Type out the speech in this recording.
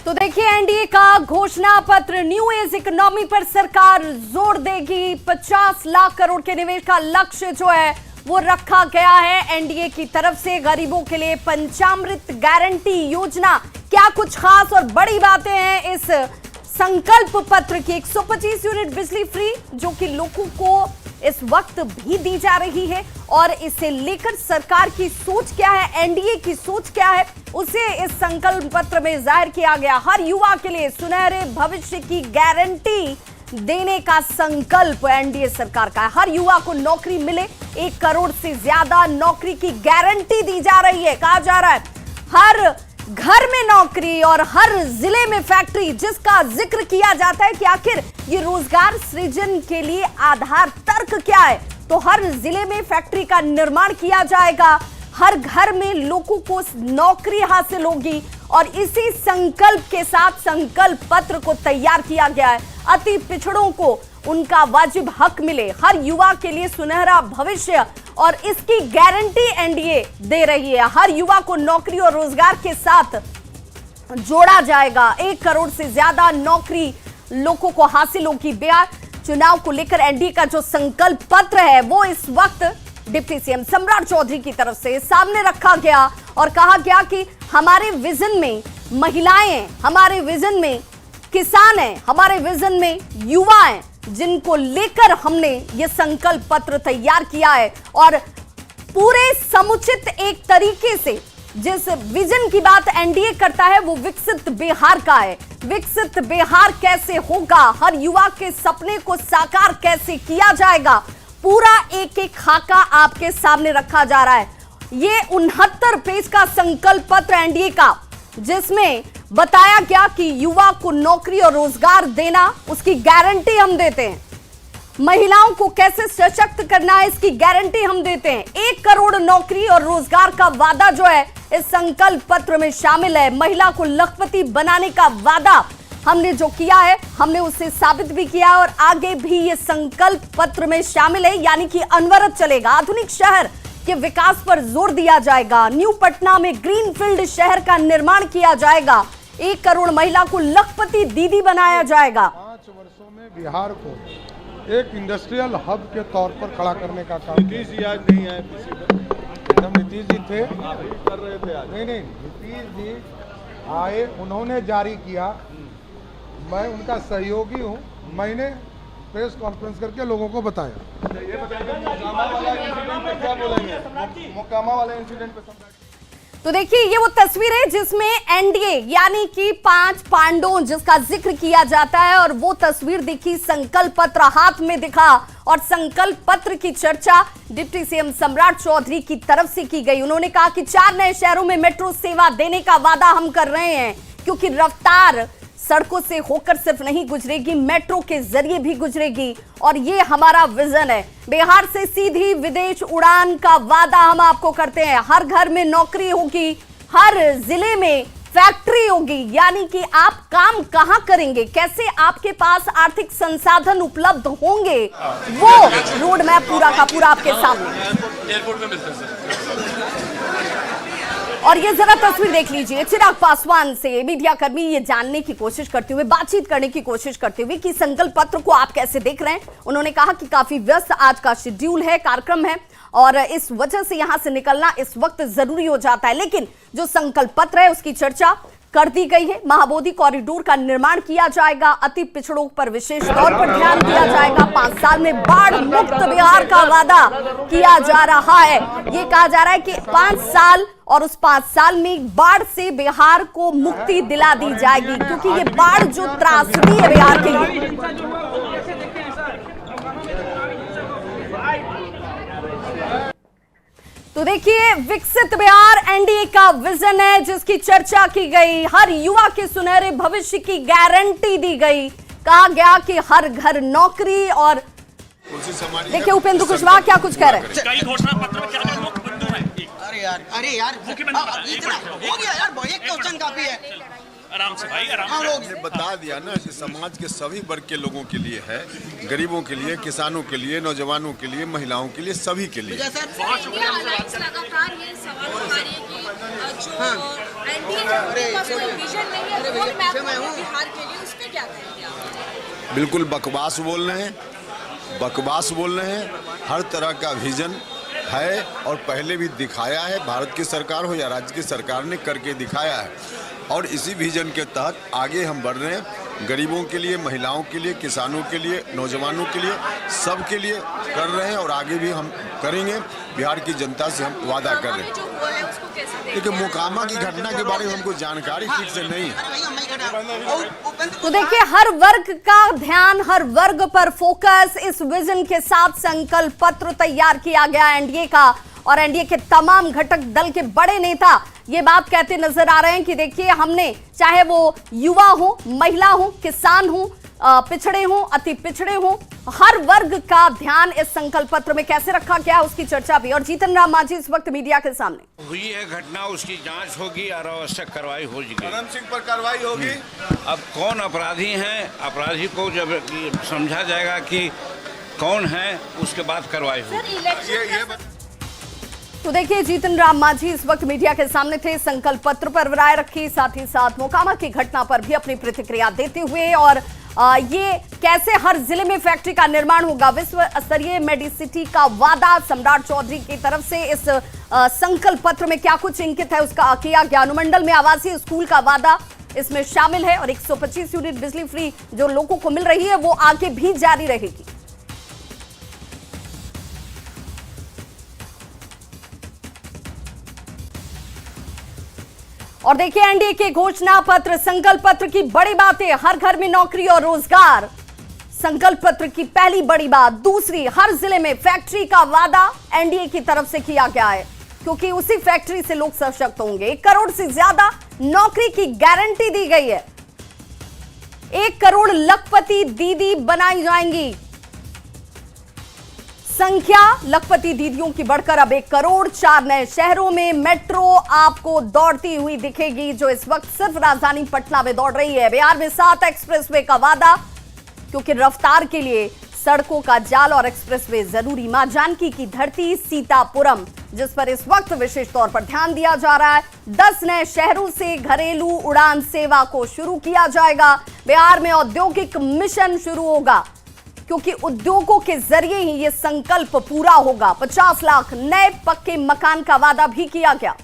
तो देखिए एनडीए का घोषणा पत्र, न्यू एज इकोनॉमी पर सरकार जोर देगी। 50 लाख करोड़ के निवेश का लक्ष्य जो है वो रखा गया है एनडीए की तरफ से। गरीबों के लिए पंचामृत गारंटी योजना, क्या कुछ खास और बड़ी बातें हैं इस संकल्प पत्र की। 125 यूनिट बिजली फ्री जो कि लोगों को इस वक्त भी दी जा रही है, और इसे लेकर सरकार की सोच क्या है, एनडीए की सोच क्या है, उसे इस संकल्प पत्र में जाहिर किया गया। हर युवा के लिए सुनहरे भविष्य की गारंटी देने का संकल्प एनडीए सरकार का है। हर युवा को नौकरी मिले, 1 करोड़ से ज्यादा नौकरी की गारंटी दी जा रही है। कहा जा रहा है हर घर में नौकरी और हर जिले में फैक्ट्री, जिसका जिक्र किया जाता है कि आखिर ये रोजगार सृजन के लिए आधार तर्क क्या है। तो हर जिले में फैक्ट्री का निर्माण किया जाएगा, हर घर में लोगों को नौकरी हासिल होगी, और इसी संकल्प के साथ संकल्प पत्र को तैयार किया गया है। अति पिछड़ों को उनका वाजिब हक मिले, हर युवा के लिए सुनहरा भविष्य, और इसकी गारंटी एनडीए दे रही है। हर युवा को नौकरी और रोजगार के साथ जोड़ा जाएगा। 1 करोड़ से ज्यादा नौकरी लोगों को हासिल होगी। बिहार चुनाव को लेकर एनडीए का जो संकल्प पत्र है वो इस वक्त डिप्टी सीएम सम्राट चौधरी की तरफ से सामने रखा गया और कहा गया कि हमारे विजन में महिलाएं हैं, हमारे विजन में किसान हैं, हमारे विजन में युवा हैं, जिनको लेकर हमने ये संकल्प पत्र तैयार किया है। और पूरे समुचित एक तरीके से जिस विजन की बात एनडीए करता है वो विकसित बिहार का है। विकसित बिहार कैसे होगा, हर युवा के सपने को साकार कैसे किया जाएगा, पूरा एक एक खाका आपके सामने रखा जा रहा है। ये 69 पेज का संकल्प पत्र एनडीए का, जिसमें बताया गया कि युवा को नौकरी और रोजगार देना, उसकी गारंटी हम देते हैं। महिलाओं को कैसे सशक्त करना है, इसकी गारंटी हम देते हैं। 1 करोड़ नौकरी और रोजगार का वादा जो है इस संकल्प पत्र में शामिल है। महिला को लखपति बनाने का वादा हमने जो किया है, हमने उसे साबित भी किया और आगे भी ये संकल्प पत्र में शामिल है। यानी कि अनवरत चलेगा। आधुनिक शहर के विकास पर जोर दिया जाएगा। न्यू पटना में ग्रीनफील्ड शहर का निर्माण किया जाएगा। 1 करोड़ महिला को लखपति दीदी बनाया जाएगा। 5 वर्षों में बिहार को एक इंडस्ट्रियल हब के तौर पर खड़ा करने का काम। नीतीश जी आज नहीं आए, जब नीतीश जी थे कर रहे थे आज। नहीं, नीतीश जी आए, उन्होंने जारी किया, मैं उनका सहयोगी हूँ। मैंने प्रेस कॉन्फ्रेंस करके लोगों को बताया। ये बताइए मोकामा वाला इंसिडेंट पे क्या बोलेंगे? मोकामा वाला इंसिडेंट पे तो देखिए ये वो तस्वीर है जिसमें एनडीए यानी कि 5 पांडवों जिसका जिक्र किया जाता है, और वो तस्वीर दिखी, संकल्प पत्र हाथ में दिखा, और संकल्प पत्र की चर्चा डिप्टी सीएम सम्राट चौधरी की तरफ से की गई। उन्होंने कहा कि 4 नए शहरों में मेट्रो सेवा देने का वादा हम कर रहे हैं, क्योंकि रफ्तार सड़कों से होकर सिर्फ नहीं गुजरेगी, मेट्रो के जरिए भी गुजरेगी, और ये हमारा विजन है। बिहार से सीधी विदेश उड़ान का वादा हम आपको करते हैं। हर घर में नौकरी होगी, हर जिले में फैक्ट्री होगी। यानी कि आप काम कहां करेंगे, कैसे आपके पास आर्थिक संसाधन उपलब्ध होंगे, वो रोड मैप पूरा का पूरा आपके सामने। एयरपोर्ट में मिलते हैं। और ये जरा तस्वीर देख लीजिए, चिराग पासवान से मीडिया कर्मी ये जानने की कोशिश करते हुए, बातचीत करने की कोशिश करते हुए कि संकल्प पत्र को आप कैसे देख रहे हैं। उन्होंने कहा कि काफी व्यस्त आज का शेड्यूल है, कार्यक्रम है, और इस वजह से यहां से निकलना इस वक्त जरूरी हो जाता है। लेकिन जो संकल्प पत्र है उसकी चर्चा कर दी गई है। महाबोधि कॉरिडोर का निर्माण किया जाएगा, अति पिछड़ों पर विशेष तौर पर ध्यान दिया जाएगा। 5 साल में बाढ़ मुक्त बिहार का वादा किया जा रहा है। ये कहा जा रहा है कि 5 साल, और उस 5 साल में बाढ़ से बिहार को मुक्ति दिला दी जाएगी, क्योंकि ये बाढ़ जो त्रासदी है बिहार के लिए। तो देखिए विकसित बिहार एनडीए का विजन है, जिसकी चर्चा की गई। हर युवा के सुनहरे भविष्य की गारंटी दी गई। कहा गया कि हर घर नौकरी, और देखिए उपेंद्र कुशवाहा क्या कुछ कह रहे हैं। कई घोषणा पत्र में क्या लोग बंधु हैं। अरे यार इतना हो गया यार, एक क्वेश्चन काफी है। आराम से भाई, आराम से। हमने बता दिया ना कि समाज के सभी वर्ग के लोगों के लिए है, गरीबों के लिए, किसानों के लिए, नौजवानों के लिए, महिलाओं के लिए, सभी के लिए। इंडिया अलायंस लगातार ये सवाल उठा रही है कि जो एनडीए के पास कोई विजन नहीं है, रोड मैप नहीं है बिहार के लिए, उस पे क्या कहेंगे आप? बिल्कुल बकवास बोल रहे हैं, बकवास बोल रहे हैं। हर तरह का विजन है और पहले भी दिखाया है, भारत की सरकार हो या राज्य की सरकार ने करके दिखाया है, और इसी विजन के तहत आगे हम बढ़ रहे हैं। गरीबों के लिए, महिलाओं के लिए, किसानों के लिए, नौजवानों के लिए, सब के लिए कर रहे हैं और आगे भी हम करेंगे। बिहार की जनता से हम वादा कर रहे हैं। जो हुआ है उसको कैसे देखते हैं? देखिए, मोकामा की घटना के बारे में हमको जानकारी ठीक से नहीं है। तो देखिए, हर वर्ग का ध्यान, हर वर्ग पर फोकस, इस विजन के साथ संकल्प पत्र तैयार किया गया एनडीए का, और एनडीए के तमाम घटक दल के बड़े नेता ये बात कहते नजर आ रहे हैं कि देखिए, हमने चाहे वो युवा हो, महिला हो, किसान हो, पिछड़े हो, अति पिछड़े हो, हर वर्ग का ध्यान इस संकल्प पत्र में कैसे रखा गया, उसकी चर्चा भी। और जीतन राम मांझी इस वक्त मीडिया के सामने। हुई है घटना, उसकी जांच होगी और आवश्यक कार्रवाई होगी। करम सिंह पर कार्रवाई होगी। अब कौन अपराधी हैं, अपराधी को जब समझा जाएगा कि कौन है, उसके बाद कार्रवाई होगी। सर, इलेक्शन तो देखिए, जीतन राम मांझी इस वक्त मीडिया के सामने थे, संकल्प पत्र पर राय रखी, साथ ही साथ मोकामा की घटना पर भी अपनी प्रतिक्रिया देते हुए, और ये कैसे हर जिले में फैक्ट्री का निर्माण होगा, विश्व स्तरीय मेडिसिटी का वादा सम्राट चौधरी की तरफ से इस संकल्प पत्र में क्या कुछ इंगित है उसका किया गया। अनुमंडल में आवासीय स्कूल का वादा इसमें शामिल है, और 125 यूनिट बिजली फ्री जो लोगों को मिल रही है वो आगे भी जारी रहेगी। और देखिए, एनडीए के घोषणा पत्र, संकल्प पत्र की बड़ी बातें, हर घर में नौकरी और रोजगार, संकल्प पत्र की पहली बड़ी बात। दूसरी, हर जिले में फैक्ट्री का वादा एनडीए की तरफ से किया गया है, क्योंकि उसी फैक्ट्री से लोग सशक्त होंगे। 1 करोड़ से ज्यादा नौकरी की गारंटी दी गई है। 1 करोड़ लखपति दीदी बनाई जाएंगी। संख्या लखपति दीदियों की बढ़कर अब 1 करोड़। 4 नए शहरों में मेट्रो आपको दौड़ती हुई दिखेगी, जो इस वक्त सिर्फ राजधानी पटना में दौड़ रही है। बिहार में 7 एक्सप्रेसवे का वादा, क्योंकि रफ्तार के लिए सड़कों का जाल और एक्सप्रेसवे जरूरी। मां जानकी की धरती सीतापुरम, जिस पर इस वक्त विशेष तौर पर ध्यान दिया जा रहा है। 10 नए शहरों से घरेलू उड़ान सेवा को शुरू किया जाएगा। बिहार में औद्योगिक मिशन शुरू होगा, क्योंकि उद्योगों के जरिए ही यह संकल्प पूरा होगा। 50 लाख नए पक्के मकान का वादा भी किया गया।